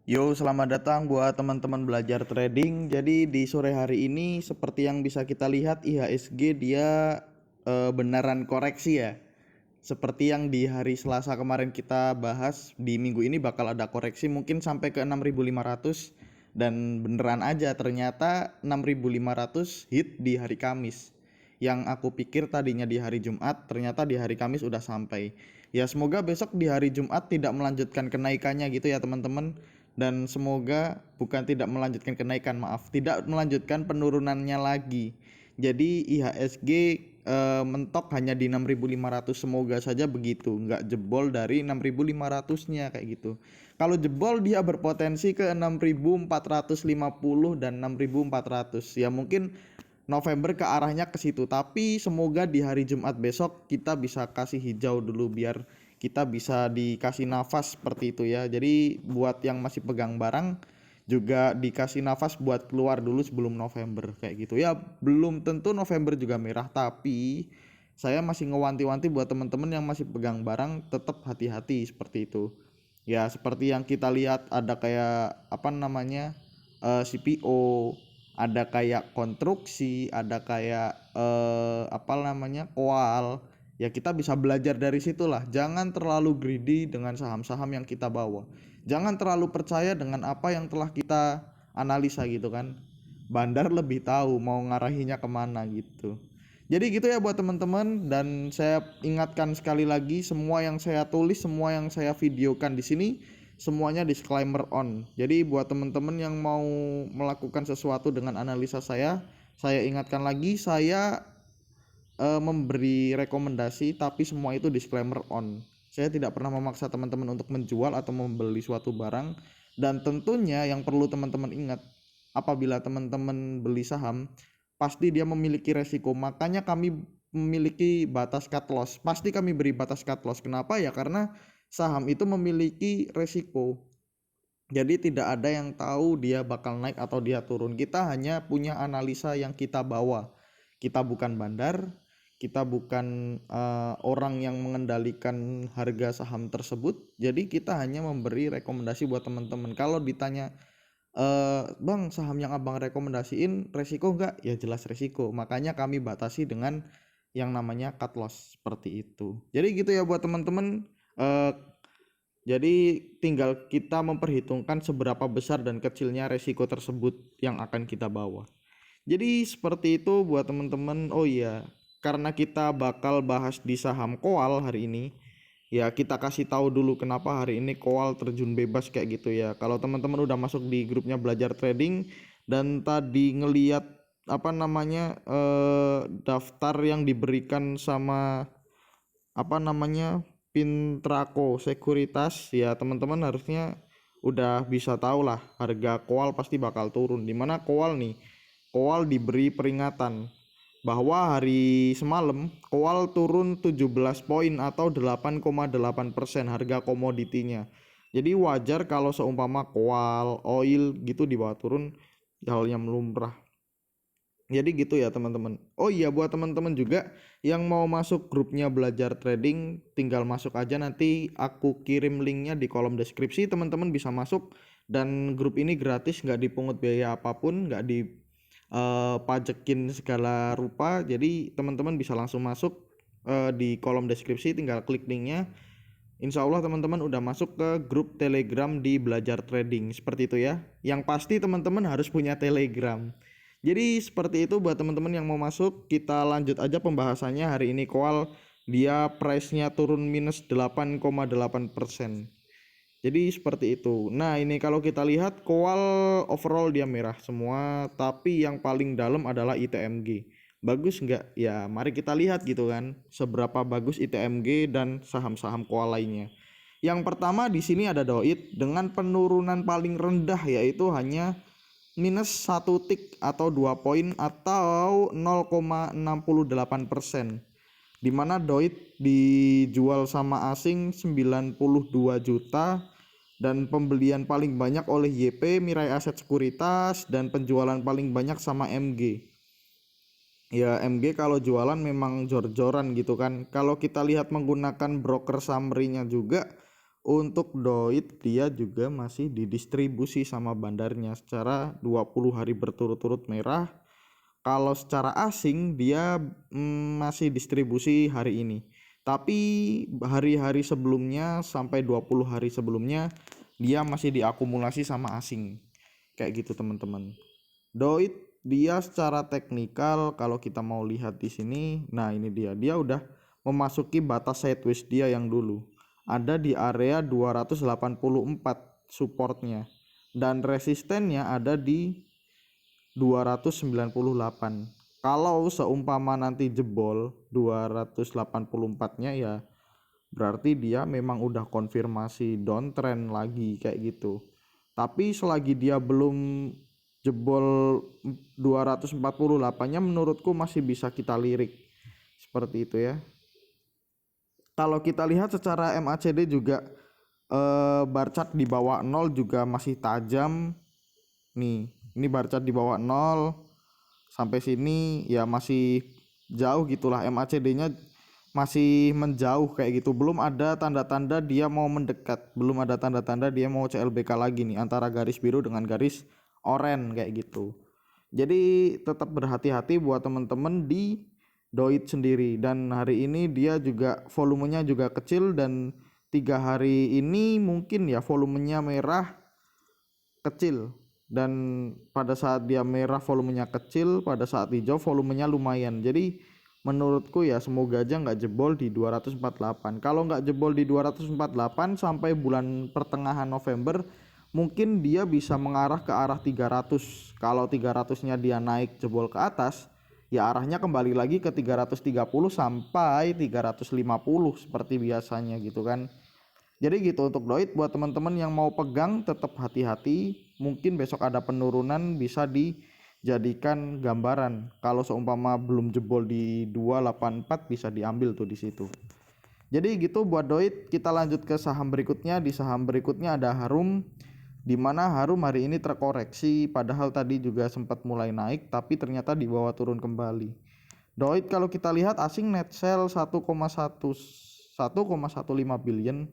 Yo, selamat datang buat teman-teman belajar trading. Jadi di sore hari ini seperti yang bisa kita lihat IHSG dia beneran koreksi ya. Seperti yang di hari Selasa kemarin kita bahas, di minggu ini bakal ada koreksi mungkin sampai ke 6.500 dan beneran aja ternyata 6.500 hit di hari Kamis. Yang aku pikir tadinya di hari Jumat, ternyata di hari Kamis udah sampai. Ya semoga besok di hari Jumat tidak melanjutkan kenaikannya gitu ya teman-teman. Dan semoga bukan tidak melanjutkan kenaikan, maaf, tidak melanjutkan penurunannya lagi. Jadi IHSG mentok hanya di 6.500, semoga saja begitu, nggak jebol dari 6.500-nya kayak gitu. Kalau jebol dia berpotensi ke 6.450 dan 6.400. Ya mungkin November ke arahnya ke situ, tapi semoga di hari Jumat besok kita bisa kasih hijau dulu biar kita bisa dikasih nafas seperti itu ya. Jadi buat yang masih pegang barang juga dikasih nafas buat keluar dulu sebelum November kayak gitu ya. Belum tentu November juga merah, tapi saya masih ngewanti-wanti buat teman-teman yang masih pegang barang tetap hati-hati seperti itu. Ya seperti yang kita lihat ada kayak apa namanya CPO, ada kayak konstruksi, ada kayak apa namanya koal. Ya kita bisa belajar dari situlah. Jangan terlalu greedy dengan saham-saham yang kita bawa. Jangan terlalu percaya dengan apa yang telah kita analisa gitu kan. Bandar lebih tahu mau ngarahinya kemana gitu. Jadi gitu ya buat teman-teman, dan saya ingatkan sekali lagi semua yang saya tulis, semua yang saya videokan di sini semuanya disclaimer on. Jadi buat teman-teman yang mau melakukan sesuatu dengan analisa saya ingatkan lagi, saya memberi rekomendasi tapi semua itu disclaimer on. Saya tidak pernah memaksa teman-teman untuk menjual atau membeli suatu barang, dan tentunya yang perlu teman-teman ingat, apabila teman-teman beli saham pasti dia memiliki resiko, makanya kami memiliki batas cut loss. Pasti kami beri batas cut loss. Kenapa ya? Karena saham itu memiliki resiko. Jadi tidak ada yang tahu dia bakal naik atau dia turun. Kita hanya punya analisa yang kita bawa. Kita bukan bandar, kita bukan orang yang mengendalikan harga saham tersebut. Jadi kita hanya memberi rekomendasi buat teman-teman. Kalau ditanya bang, saham yang abang rekomendasiin resiko enggak? Ya jelas resiko. Makanya kami batasi dengan yang namanya cut loss seperti itu. Jadi gitu ya buat teman-teman. Jadi tinggal kita memperhitungkan seberapa besar dan kecilnya resiko tersebut yang akan kita bawa. Jadi seperti itu buat teman-teman. Oh iya, karena kita bakal bahas di saham Koal hari ini, ya kita kasih tahu dulu kenapa hari ini Koal terjun bebas kayak gitu ya. Kalau teman-teman udah masuk di grupnya belajar trading dan tadi ngeliat apa namanya daftar yang diberikan sama apa namanya Pintrako Sekuritas, ya teman-teman harusnya udah bisa tahu lah harga Koal pasti bakal turun. Dimana Koal nih, Koal diberi peringatan bahwa hari semalam Koal turun 17 poin atau 8,8% harga komoditinya. Jadi wajar kalau seumpama Koal, oil gitu dibawa turun, hal yang lumrah. Jadi gitu ya teman-teman. Oh iya, buat teman-teman juga yang mau masuk grupnya belajar trading, tinggal masuk aja, nanti aku kirim linknya di kolom deskripsi. Teman-teman bisa masuk, dan grup ini gratis, nggak dipungut biaya apapun, nggak dipajekin segala rupa. Jadi teman-teman bisa langsung masuk di kolom deskripsi, tinggal klik linknya. Insya Allah teman-teman udah masuk ke grup Telegram di belajar trading seperti itu ya. Yang pasti teman-teman harus punya Telegram. Jadi seperti itu buat teman-teman yang mau masuk. Kita lanjut aja pembahasannya. Hari ini Koal dia price-nya turun minus 8,8%. Jadi seperti itu. Nah ini kalau kita lihat Koal overall dia merah semua, tapi yang paling dalam adalah ITMG. Bagus nggak? Ya mari kita lihat gitu kan, seberapa bagus ITMG dan saham-saham Koal lainnya. Yang pertama di sini ada Doit dengan penurunan paling rendah, yaitu hanya minus 1 tick atau 2 poin atau 0,68%, dimana Doit dijual sama asing 92 juta dan pembelian paling banyak oleh YP Mirai Aset Sekuritas, dan penjualan paling banyak sama MG. Ya MG kalau jualan memang jor-joran gitu kan. Kalau kita lihat menggunakan broker summary-nya juga, Untuk Doit dia juga masih didistribusi sama bandarnya secara 20 hari berturut-turut merah. Kalau secara asing dia masih distribusi hari ini. Tapi hari-hari sebelumnya sampai 20 hari sebelumnya dia masih diakumulasi sama asing. Kayak gitu teman-teman. Doit dia secara teknikal kalau kita mau lihat di sini, nah ini dia udah memasuki batas sideways dia yang dulu. Ada di area 284 supportnya dan resistennya ada di 298. Kalau seumpama nanti jebol 284-nya ya berarti dia memang udah konfirmasi downtrend lagi kayak gitu. Tapi selagi dia belum jebol 248-nya menurutku masih bisa kita lirik seperti itu ya. Kalau kita lihat secara MACD juga bar chart di bawah 0 juga masih tajam nih. Ini bar chart di bawah 0 sampai sini ya masih jauh gitulah, MACD-nya masih menjauh kayak gitu. Belum ada tanda-tanda dia mau mendekat, belum ada tanda-tanda dia mau CLBK lagi nih antara garis biru dengan garis oranye kayak gitu. Jadi tetap berhati-hati buat teman-teman di Doit sendiri. Dan hari ini dia juga volumenya juga kecil dan 3 hari ini mungkin ya volumenya merah kecil. Dan pada saat dia merah volumenya kecil, pada saat hijau volumenya lumayan. Jadi menurutku ya semoga aja nggak jebol di 248. Kalau nggak jebol di 248 sampai bulan pertengahan November mungkin dia bisa mengarah ke arah 300. Kalau 300-nya dia naik jebol ke atas, ya arahnya kembali lagi ke 330 sampai 350 seperti biasanya gitu kan. Jadi gitu untuk Doit, buat teman-teman yang mau pegang tetap hati-hati. Mungkin besok ada penurunan bisa dijadikan gambaran. Kalau seumpama belum jebol di 284 bisa diambil tuh di situ. Jadi gitu buat Doit. Kita lanjut ke saham berikutnya. Di saham berikutnya ada Harum, di mana Harum hari ini terkoreksi padahal tadi juga sempat mulai naik tapi ternyata dibawa turun kembali. Doit kalau kita lihat asing net sell 1,15 billion,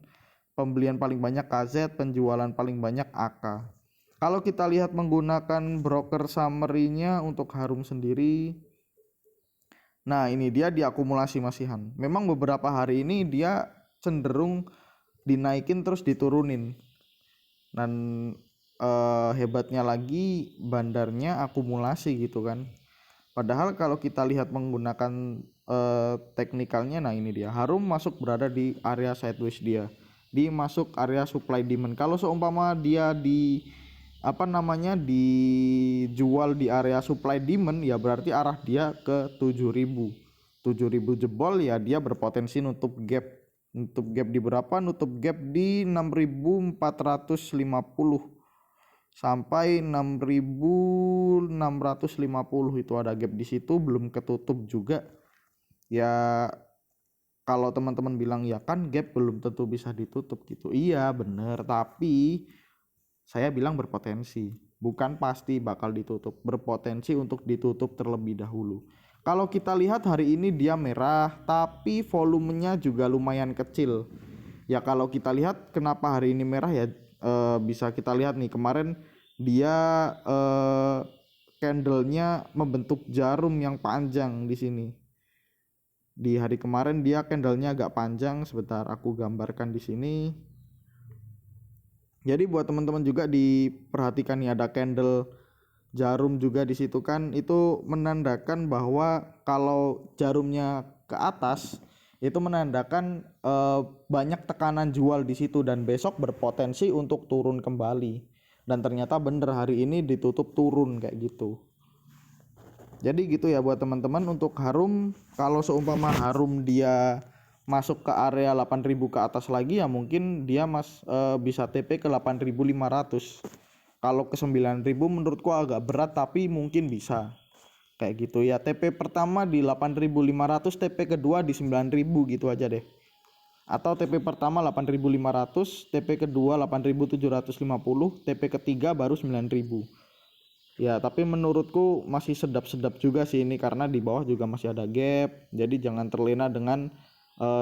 pembelian paling banyak KZ, penjualan paling banyak AK. Kalau kita lihat menggunakan broker summary-nya untuk Harum sendiri, nah ini dia diakumulasi masihan. Memang beberapa hari ini dia cenderung dinaikin terus diturunin. Dan hebatnya lagi bandarnya akumulasi gitu kan. Padahal kalau kita lihat menggunakan teknikalnya, nah ini dia Harum masuk berada di area sideways dia, di masuk area supply demand. Kalau seumpama dia dijual di area supply demand ya berarti arah dia ke 7.000 jebol ya dia berpotensi nutup gap di berapa, nutup gap di 6.450 sampai 6.650 itu ada gap di situ, belum ketutup juga ya. Kalau teman-teman bilang ya kan gap belum tentu bisa ditutup gitu, iya bener, tapi saya bilang berpotensi, bukan pasti bakal ditutup, berpotensi untuk ditutup terlebih dahulu. Kalau kita lihat hari ini dia merah tapi volumenya juga lumayan kecil ya. Kalau kita lihat kenapa hari ini merah ya, bisa kita lihat nih kemarin dia candlenya membentuk jarum yang panjang di sini. Di hari kemarin dia candlenya agak panjang, sebentar aku gambarkan di sini. Jadi buat teman-teman juga diperhatikan nih ada candle jarum juga di situ kan, itu menandakan bahwa kalau jarumnya ke atas itu menandakan banyak tekanan jual di situ dan besok berpotensi untuk turun kembali. Dan ternyata bener hari ini ditutup turun kayak gitu. Jadi gitu ya buat teman-teman untuk Harum. Kalau seumpama Harum dia masuk ke area 8.000 ke atas lagi ya mungkin dia bisa TP ke 8.500. Kalau ke 9.000 menurutku agak berat tapi mungkin bisa. Kayak gitu ya, TP pertama di 8.500, TP kedua di 9.000 gitu aja deh. Atau TP pertama 8.500, TP kedua 8.750, TP ketiga baru 9.000. Ya, tapi menurutku masih sedap-sedap juga sih ini karena di bawah juga masih ada gap. Jadi jangan terlena dengan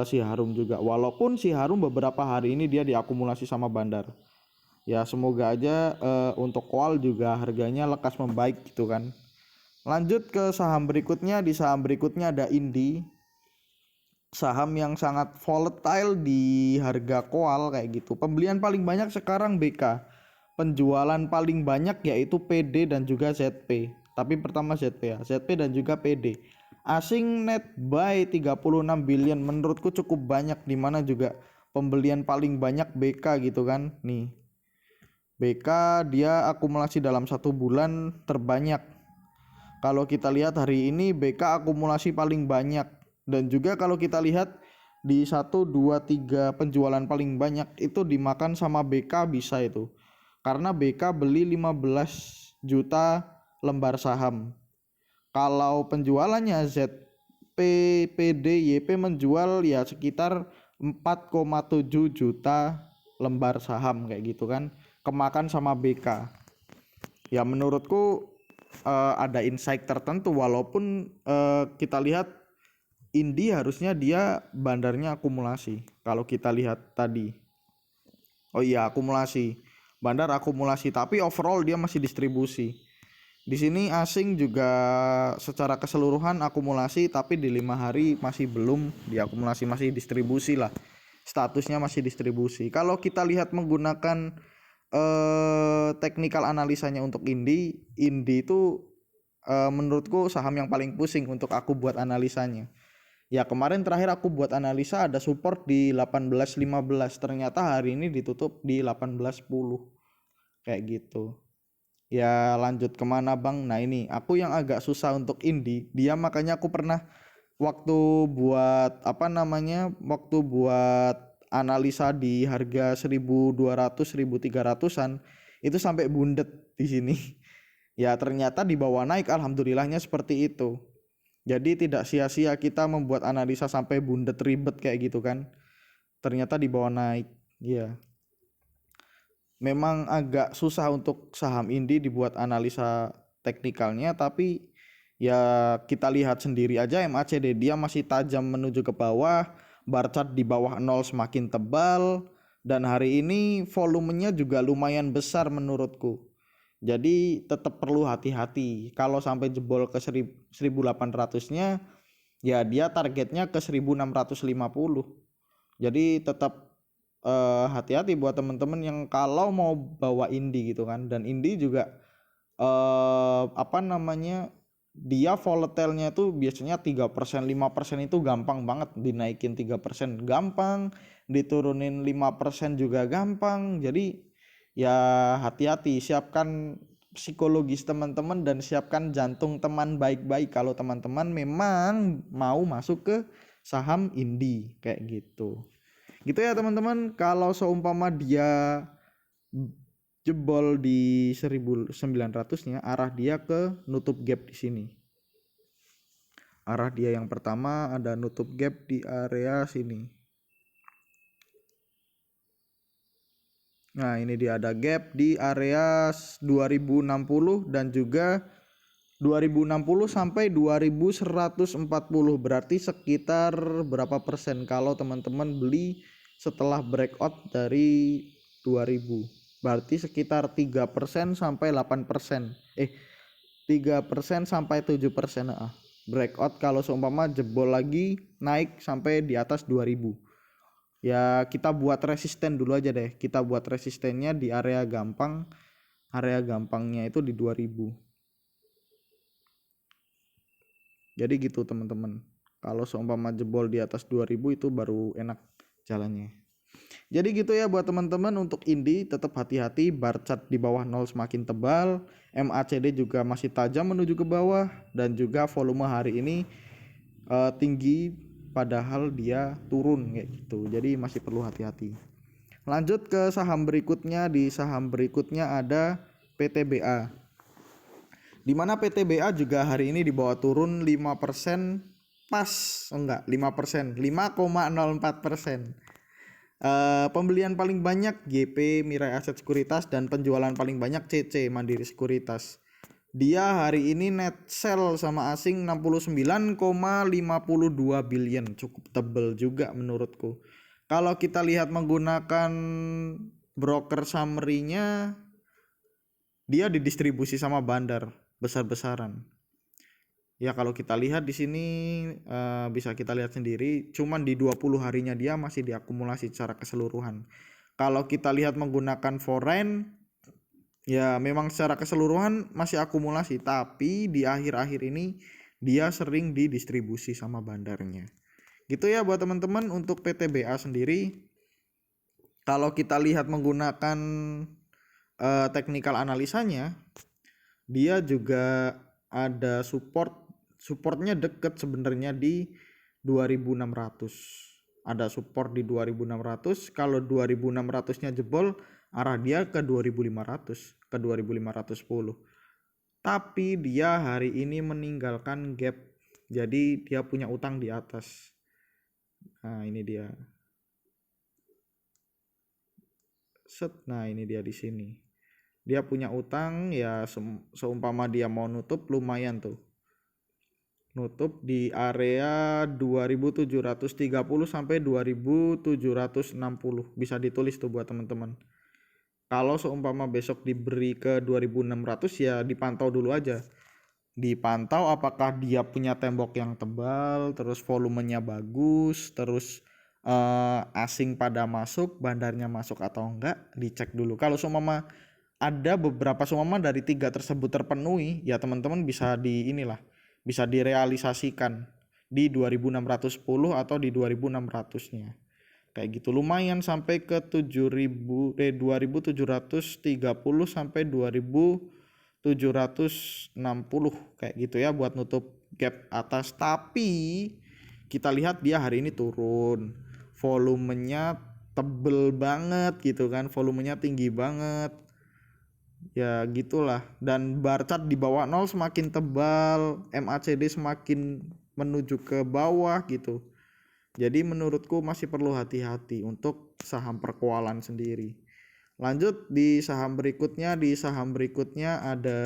si Harum juga. Walaupun si Harum beberapa hari ini dia diakumulasi sama Bandar. Ya semoga aja untuk Koal juga harganya lekas membaik gitu kan. Lanjut ke saham berikutnya. Di saham berikutnya ada Indi, saham yang sangat volatile di harga Koal kayak gitu. Pembelian paling banyak sekarang BK, penjualan paling banyak yaitu PD dan juga ZP. Tapi pertama ZP ya, ZP dan juga PD. Asing net buy 36 billion menurutku cukup banyak, dimana juga pembelian paling banyak BK gitu kan. Nih BK dia akumulasi dalam 1 bulan terbanyak. Kalau kita lihat hari ini BK akumulasi paling banyak. Dan juga kalau kita lihat di 1, 2, 3 penjualan paling banyak itu dimakan sama BK bisa itu. Karena BK beli 15 juta lembar saham. Kalau penjualannya ZP, PD, YP menjual ya sekitar 4,7 juta lembar saham kayak gitu kan. Kemakan sama BK. Ya menurutku ada insight tertentu, walaupun kita lihat Indi harusnya dia Bandarnya akumulasi. Kalau kita lihat tadi, oh iya akumulasi, Bandar akumulasi, tapi overall dia masih distribusi. Di sini asing juga secara keseluruhan akumulasi, tapi di 5 hari masih belum diakumulasi, masih distribusi lah. Statusnya masih distribusi. Kalau kita lihat menggunakan teknikal analisanya untuk Indi itu menurutku saham yang paling pusing untuk aku buat analisanya. Ya kemarin terakhir aku buat analisa ada support di 18.15, ternyata hari ini ditutup di 18.10 kayak gitu. Ya lanjut kemana bang? Nah ini aku yang agak susah untuk Indi, dia makanya aku pernah waktu buat waktu buat analisa di harga 1.200 1.300-an itu sampai bundet di sini. Ya ternyata di bawah naik, alhamdulillahnya seperti itu. Jadi tidak sia-sia kita membuat analisa sampai bundet ribet kayak gitu kan. Ternyata di bawah naik. Ya. Memang agak susah untuk saham Indi dibuat analisa teknikalnya, tapi ya kita lihat sendiri aja MACD dia masih tajam menuju ke bawah, bar chart di bawah 0 semakin tebal, dan hari ini volumenya juga lumayan besar menurutku. Jadi tetap perlu hati-hati. Kalau sampai jebol ke 1800-nya, ya dia targetnya ke 1650. Jadi tetap hati-hati buat temen-temen yang kalau mau bawa Indi gitu kan. Dan Indi juga dia volatilnya itu biasanya 3%, 5% itu gampang banget. Dinaikin 3% gampang, diturunin 5% juga gampang. Jadi ya hati-hati, siapkan psikologis teman-teman dan siapkan jantung teman baik-baik kalau teman-teman memang mau masuk ke saham Indi kayak gitu. Gitu ya teman-teman, kalau seumpama dia jebol di 1900-nya, arah dia ke nutup gap di sini. Arah dia yang pertama ada nutup gap di area sini. Nah ini dia ada gap di area 2060 dan juga 2060 sampai 2140, berarti sekitar berapa persen kalau teman-teman beli setelah breakout dari 2000, berarti sekitar 3% sampai 8%, 3% sampai 7%. Breakout kalau seumpama jebol lagi naik sampai di atas 2000. Ya kita buat resisten dulu aja deh. Kita buat resistennya di area gampang. Area gampangnya itu di 2000. Jadi gitu teman-teman. Kalau seumpama jebol di atas 2000 itu baru enak jalannya. Jadi gitu ya buat teman-teman, untuk Indi tetap hati-hati, bar chart di bawah 0 semakin tebal, MACD juga masih tajam menuju ke bawah, dan juga volume hari ini tinggi padahal dia turun kayak gitu. Jadi masih perlu hati-hati. Lanjut ke saham berikutnya. Di saham berikutnya ada PTBA. Di mana PTBA juga hari ini dibawa turun 5%, pas enggak 5%, 5,04%. Pembelian paling banyak GP Mirai Aset Sekuritas dan penjualan paling banyak CC Mandiri Sekuritas. Dia hari ini net sell sama asing 69,52 billion, cukup tebel juga menurutku. Kalau kita lihat menggunakan broker summary-nya, dia didistribusi sama bandar besar-besaran. Ya kalau kita lihat di sini bisa kita lihat sendiri, cuman di 20 harinya dia masih diakumulasi secara keseluruhan. Kalau kita lihat menggunakan foreign, ya memang secara keseluruhan masih akumulasi, tapi di akhir-akhir ini dia sering didistribusi sama bandarnya. Gitu ya buat teman-teman untuk PTBA sendiri. Kalau kita lihat menggunakan technical analisanya, dia juga ada supportnya deket sebenarnya di 2600. Ada support di 2600. Kalau 2600-nya jebol, arah dia ke 2500, ke 2510. Tapi dia hari ini meninggalkan gap. Jadi dia punya utang di atas. Nah, ini dia. Nah, ini dia di sini. Dia punya utang ya seumpama dia mau nutup lumayan tuh. Nutup di area 2730 sampai 2760. Bisa ditulis tuh buat teman-teman. Kalau seumpama besok diberi ke 2600 ya dipantau dulu aja. Dipantau apakah dia punya tembok yang tebal, terus volumenya bagus, terus asing pada masuk, bandarnya masuk atau enggak, dicek dulu. Kalau seumpama ada beberapa seumpama dari 3 tersebut terpenuhi, ya teman-teman bisa bisa direalisasikan di 2610 atau di 2600-nya. Kayak gitu lumayan sampai ke 2730 sampai 2760 kayak gitu ya buat nutup gap atas. Tapi kita lihat dia hari ini turun, volumenya tebel banget gitu kan, volumenya tinggi banget ya gitulah. Dan bar chart di bawah 0 semakin tebal, MACD semakin menuju ke bawah gitu. Jadi menurutku masih perlu hati-hati untuk saham perkualan sendiri. Lanjut di saham berikutnya, ada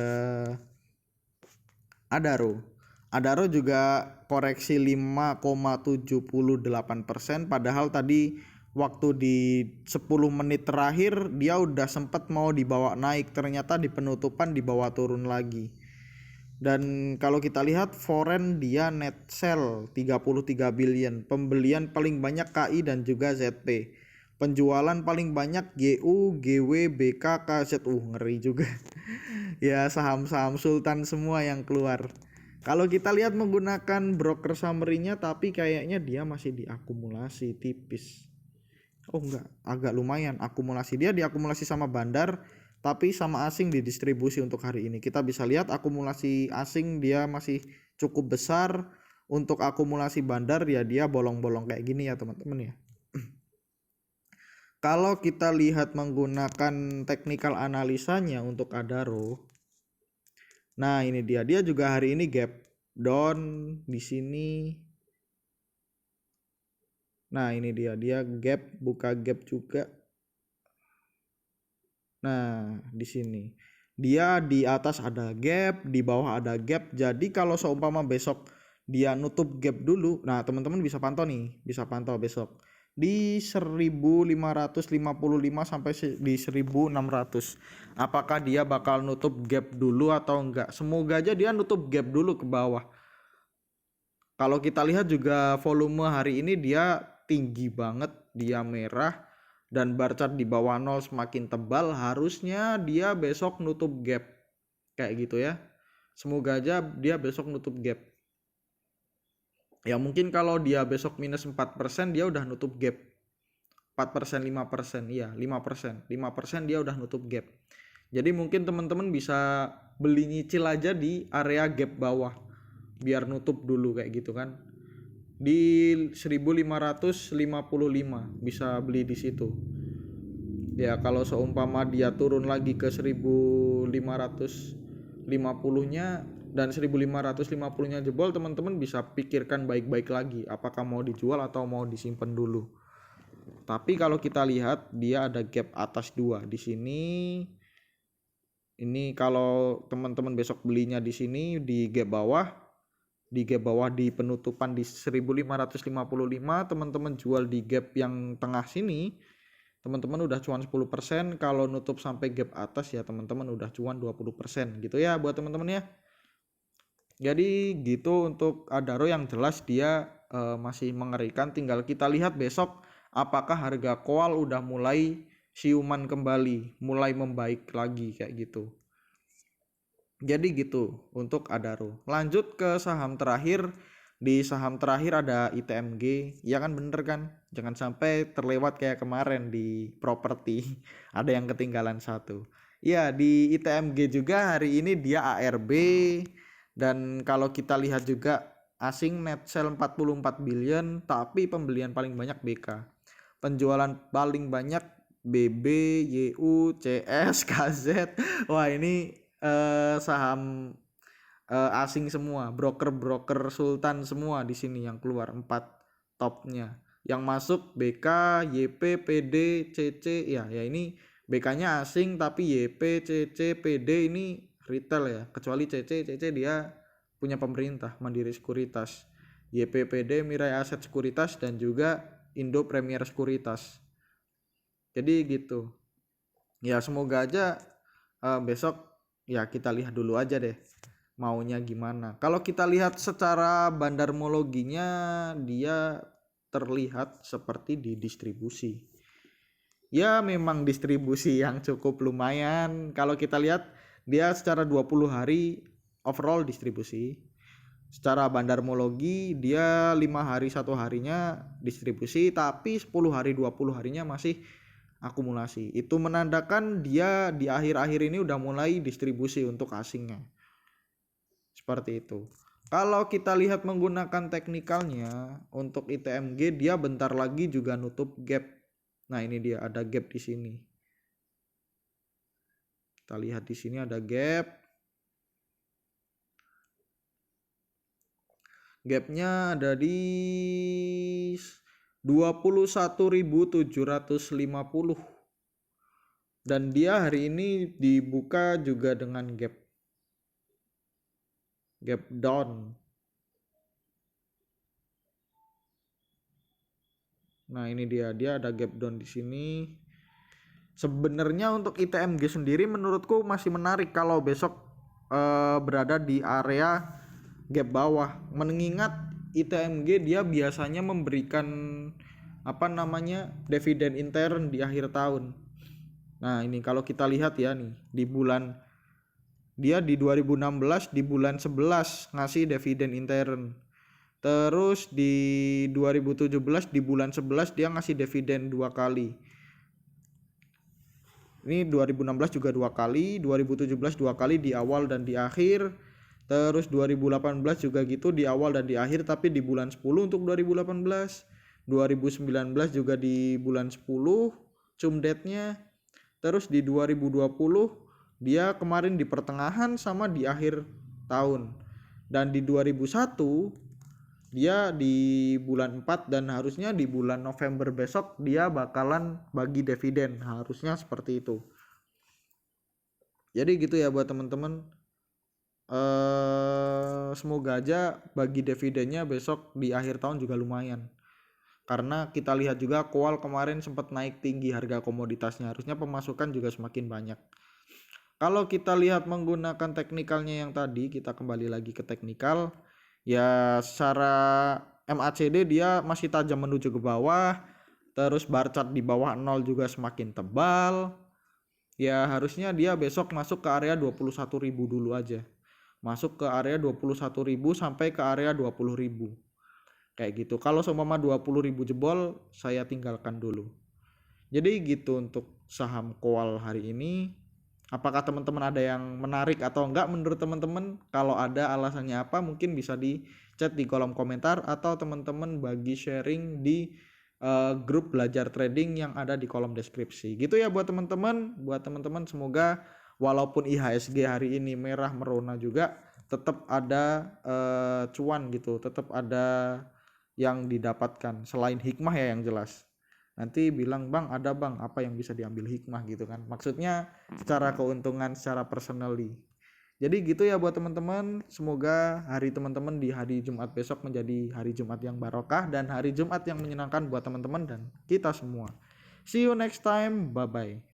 Adaro. Adaro juga koreksi 5,78%, padahal tadi waktu di 10 menit terakhir dia udah sempat mau dibawa naik, ternyata di penutupan dibawa turun lagi. Dan kalau kita lihat foreign dia net sell 33 billion, pembelian paling banyak KI dan juga ZP, penjualan paling banyak GU, GW, BK, KZU, ngeri juga. Ya saham-saham sultan semua yang keluar. Kalau kita lihat menggunakan broker summary-nya, tapi kayaknya dia masih diakumulasi tipis. Oh enggak, agak lumayan akumulasi. Dia diakumulasi sama bandar, tapi sama asing didistribusi untuk hari ini. Kita bisa lihat akumulasi asing dia masih cukup besar. Untuk akumulasi bandar ya dia bolong-bolong kayak gini ya teman-teman ya. Kalau kita lihat menggunakan technical analisanya untuk Adaro, nah ini dia juga hari ini gap down di sini. Nah ini dia gap, buka gap juga. Nah di sini dia di atas ada gap, di bawah ada gap. Jadi kalau seumpama besok dia nutup gap dulu, nah teman-teman bisa pantau besok di 1555 sampai di 1600. Apakah dia bakal nutup gap dulu atau enggak? Semoga aja dia nutup gap dulu ke bawah. Kalau kita lihat juga volume hari ini dia tinggi banget, dia merah dan bar chart di bawah 0 semakin tebal, harusnya dia besok nutup gap kayak gitu ya. Semoga aja dia besok nutup gap. Ya mungkin kalau dia besok minus 4% dia udah nutup gap. 4%, 5%, iya 5%. 5% dia udah nutup gap. Jadi mungkin teman-teman bisa beli nyicil aja di area gap bawah biar nutup dulu kayak gitu kan. Di 1555 bisa beli di situ. Ya kalau seumpama dia turun lagi ke 1550-nya dan 1550-nya jebol, teman-teman bisa pikirkan baik-baik lagi apakah mau dijual atau mau disimpan dulu. Tapi kalau kita lihat dia ada gap atas 2 di sini. Ini kalau teman-teman besok belinya di sini di gap bawah, di penutupan di 1555, teman-teman jual di gap yang tengah sini, teman-teman udah cuan 10%. Kalau nutup sampai gap atas ya teman-teman udah cuan 20% gitu ya buat teman-teman ya. Jadi gitu untuk Adaro, yang jelas dia masih mengerikan. Tinggal kita lihat besok apakah harga koal udah mulai siuman kembali, mulai membaik lagi kayak gitu. Jadi gitu untuk Adaro. Lanjut ke saham terakhir. Di saham terakhir ada ITMG. Ya kan, bener kan? Jangan sampai terlewat kayak kemarin di properti. Ada yang ketinggalan satu. Ya, di ITMG juga hari ini dia ARB. Dan kalau kita lihat juga asing net sell 44 billion, tapi pembelian paling banyak BK. Penjualan paling banyak BB, YU, CS, KZ. Wah, ini saham asing semua, broker-broker sultan semua di sini yang keluar 4 topnya. Yang masuk BK, YP, PD, CC. Ya ini BK-nya asing, tapi YP, CC, PD ini retail ya. Kecuali CC dia punya pemerintah, Mandiri Sekuritas. YP, PD, Mirai Aset Sekuritas, dan juga Indo Premier Sekuritas. Jadi gitu. Ya semoga aja besok ya kita lihat dulu aja deh maunya gimana. Kalau kita lihat secara bandarmologinya, dia terlihat seperti di distribusi. Ya memang distribusi yang cukup lumayan. Kalau kita lihat dia secara 20 hari overall distribusi. Secara bandarmologi dia 5 hari 1 harinya distribusi, tapi 10 hari 20 harinya masih akumulasi. Itu menandakan dia di akhir-akhir ini udah mulai distribusi untuk asingnya. Seperti itu. Kalau kita lihat menggunakan teknikalnya untuk ITMG, dia bentar lagi juga nutup gap. Nah, ini dia ada gap di sini. Kita lihat di sini ada gap. Gapnya ada di 21.750. Dan dia hari ini dibuka juga dengan gap down. Nah, ini dia ada gap down di sini. Sebenarnya untuk ITMG sendiri menurutku masih menarik kalau besok berada di area gap bawah. Mengingat ITMG dia biasanya memberikan dividen intern di akhir tahun. Nah, ini kalau kita lihat ya nih di bulan dia di 2016 di bulan 11 ngasih dividen intern. Terus di 2017 di bulan 11 dia ngasih dividen 2 kali. Ini 2016 juga 2 kali, 2017 2 kali di awal dan di akhir. Terus 2018 juga gitu di awal dan di akhir, tapi di bulan 10 untuk 2018. 2019 juga di bulan 10 cumdetnya. Terus di 2020 dia kemarin di pertengahan sama di akhir tahun. Dan di 2001 dia di bulan 4 dan harusnya di bulan November besok dia bakalan bagi dividen, harusnya seperti itu. Jadi gitu ya buat teman-teman. Semoga aja bagi dividennya besok di akhir tahun juga lumayan. Karena kita lihat juga koal kemarin sempat naik tinggi harga komoditasnya, harusnya pemasukan juga semakin banyak. Kalau kita lihat menggunakan teknikalnya yang tadi, kita kembali lagi ke teknikal. Ya secara MACD dia masih tajam menuju ke bawah. Terus bar chart di bawah 0 juga semakin tebal. Ya harusnya dia besok masuk ke area 21.000 dulu aja. Masuk ke area 21.000 sampai ke area 20.000. Kayak gitu. Kalau seumpama 20.000 jebol, saya tinggalkan dulu. Jadi gitu untuk saham koal hari ini. Apakah teman-teman ada yang menarik atau enggak menurut teman-teman? Kalau ada alasannya apa, mungkin bisa di chat di kolom komentar, atau teman-teman bagi sharing di grup belajar trading yang ada di kolom deskripsi. Gitu ya buat teman-teman. Buat teman-teman semoga walaupun IHSG hari ini merah merona juga, tetap ada cuan gitu, tetap ada yang didapatkan selain hikmah ya yang jelas. nanti bilang bang ada bang apa yang bisa diambil hikmah gitu kan, maksudnya secara keuntungan secara personally. Jadi gitu ya buat teman-teman, semoga hari teman-teman di hari Jumat besok menjadi hari Jumat yang barokah dan hari Jumat yang menyenangkan buat teman-teman dan kita semua. See you next time, bye bye.